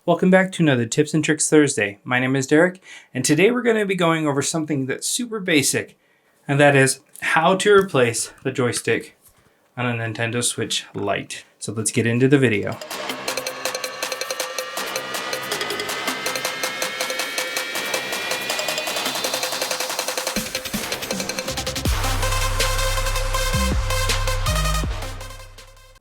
Welcome back to another Tips and Tricks Thursday. My name is Derek, and today we're going to be going over something that's super basic, and that is how to replace the joystick on a Nintendo Switch Lite. So let's get into the video.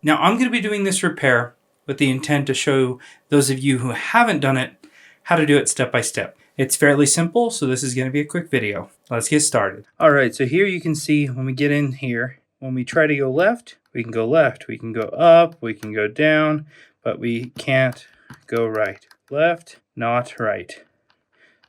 Now I'm going to be doing this repair with the intent to show those of you who haven't done it how to do it step by step. It's fairly simple, so this is going to be a quick video. Let's get started. Alright, so here you can see when we get in here, when we try to go left, we can go up, we can go down, but we can't go right. Left, not right.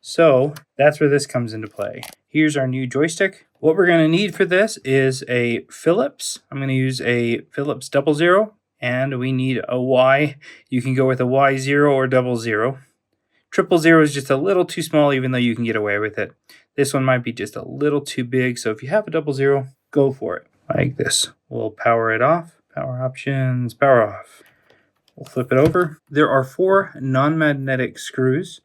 So that's where this comes into play. Here's our new joystick. What we're going to need for this is a Phillips. I'm going to use a Phillips 00, and we need a Y. You can go with a Y0 or 00. 000 is just a little too small, even though you can get away with it. This one might be just a little too big, so if you have a 00, go for it, like this. We'll power it off. Power options, power off. We'll flip it over. There are 4 non-magnetic screws,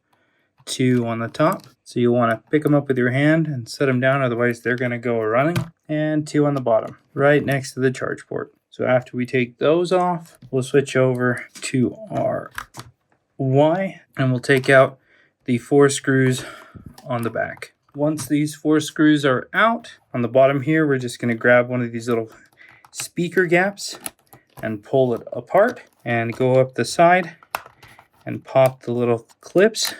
2 on the top. So you want to pick them up with your hand and set them down, otherwise they're going to go running. And 2 on the bottom, right next to the charge port. So after we take those off, we'll switch over to our Y, and we'll take out the 4 screws on the back. Once these 4 screws are out, on the bottom here, we're just going to grab one of these little speaker gaps and pull it apart and go up the side and pop the little clips.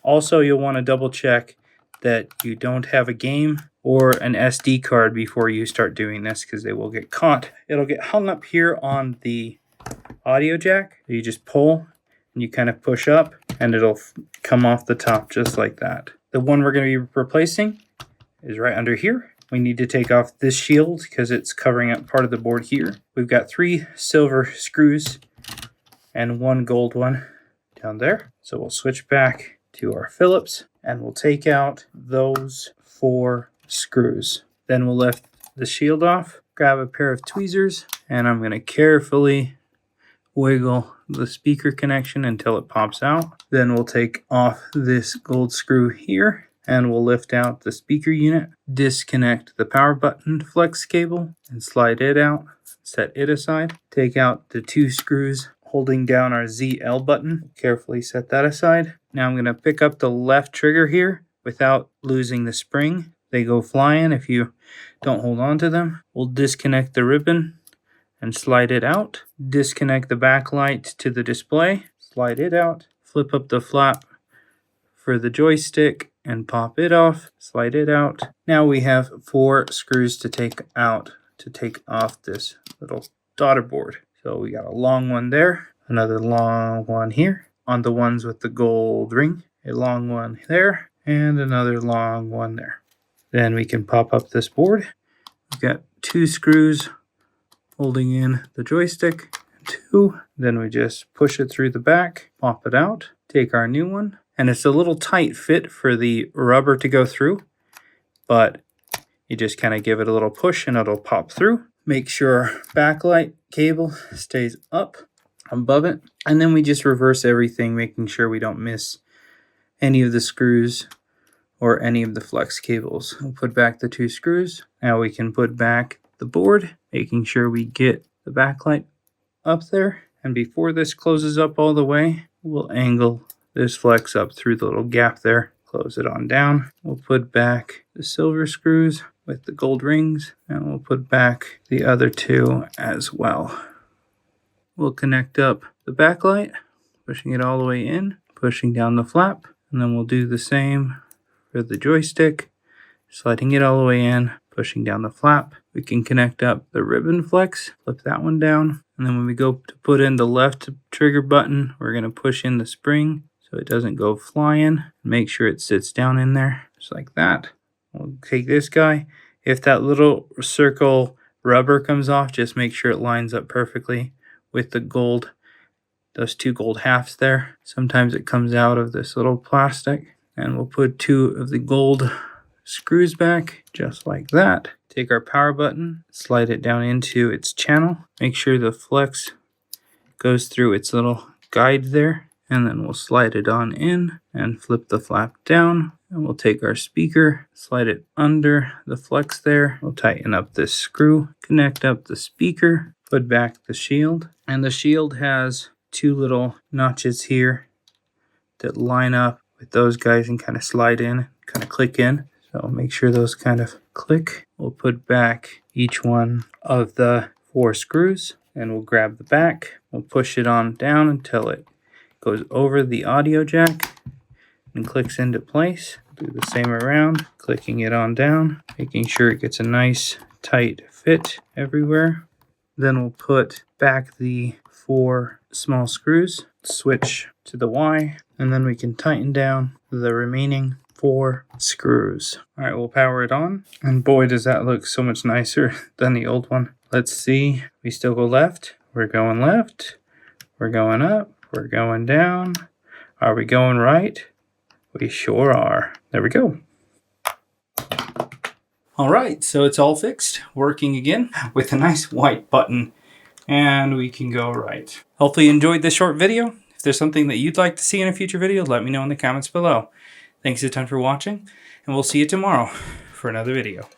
Also, you'll want to double check that you don't have a game or an SD card before you start doing this, because they will get caught. It'll get hung up here on the audio jack. You just pull and you kind of push up and it'll come off the top just like that. The one we're going to be replacing is right under here. We need to take off this shield because it's covering up part of the board here. We've got 3 silver screws and 1 gold one down there. So we'll switch back to our Phillips and we'll take out those 4 screws. Then we'll lift the shield off, grab a pair of tweezers, and I'm going to carefully wiggle the speaker connection until it pops out. Then we'll take off this gold screw here and we'll lift out the speaker unit, disconnect the power button flex cable and slide it out, set it aside. Take out the 2 screws holding down our ZL button, carefully set that aside. Now I'm going to pick up the left trigger here without losing the spring. They go flying if you don't hold on to them. We'll disconnect the ribbon and slide it out. Disconnect the backlight to the display, slide it out. Flip up the flap for the joystick and pop it off, slide it out. Now we have 4 screws to take out to take off this little daughter board. So we got a long one there, another long one here on the ones with the gold ring, a long one there, and another long one there. Then we can pop up this board. We've got 2 screws holding in the joystick, 2. Then we just push it through the back, pop it out, take our new one. And it's a little tight fit for the rubber to go through, but you just kind of give it a little push and it'll pop through. Make sure backlight cable stays up above it. And then we just reverse everything, making sure we don't miss any of the screws or any of the flex cables. We'll put back the 2 screws. Now we can put back the board, making sure we get the backlight up there. And before this closes up all the way, we'll angle this flex up through the little gap there. Close it on down. We'll put back the silver screws with the gold rings, and we'll put back the other 2 as well. We'll connect up the backlight, pushing it all the way in, pushing down the flap, and then we'll do the same for the joystick, sliding it all the way in, pushing down the flap. We can connect up the ribbon flex, flip that one down, and then when we go to put in the left trigger button, we're going to push in the spring so it doesn't go flying. Make sure it sits down in there, just like that. We'll take this guy. If that little circle rubber comes off, just make sure it lines up perfectly with the gold, those 2 gold halves there. Sometimes it comes out of this little plastic. And we'll put 2 of the gold screws back, just like that. Take our power button, slide it down into its channel. Make sure the flex goes through its little guide there and then we'll slide it on in and flip the flap down. And we'll take our speaker, slide it under the flex there. We'll tighten up this screw, connect up the speaker, put back the shield. And the shield has two little notches here that line up with those guys and kind of slide in, kind of click in. So make sure those kind of click. We'll put back each one of the 4 screws and we'll grab the back. We'll push it on down until it goes over the audio jack and clicks into place. Do the same around, clicking it on down, making sure it gets a nice tight fit everywhere. Then we'll put back the 4 small screws, switch to the Y, and then we can tighten down the remaining 4 screws. All right, we'll power it on, and boy, does that look so much nicer than the old one. Let's see, we still go left, we're going left, we're going up, we're going down. Are we going right? We sure are. There we go. All right, so it's all fixed, working again with a nice white button, and we can go right. Hopefully you enjoyed this short video. If there's something that you'd like to see in a future video, let me know in the comments below. Thanks a ton for watching, and we'll see you tomorrow for another video.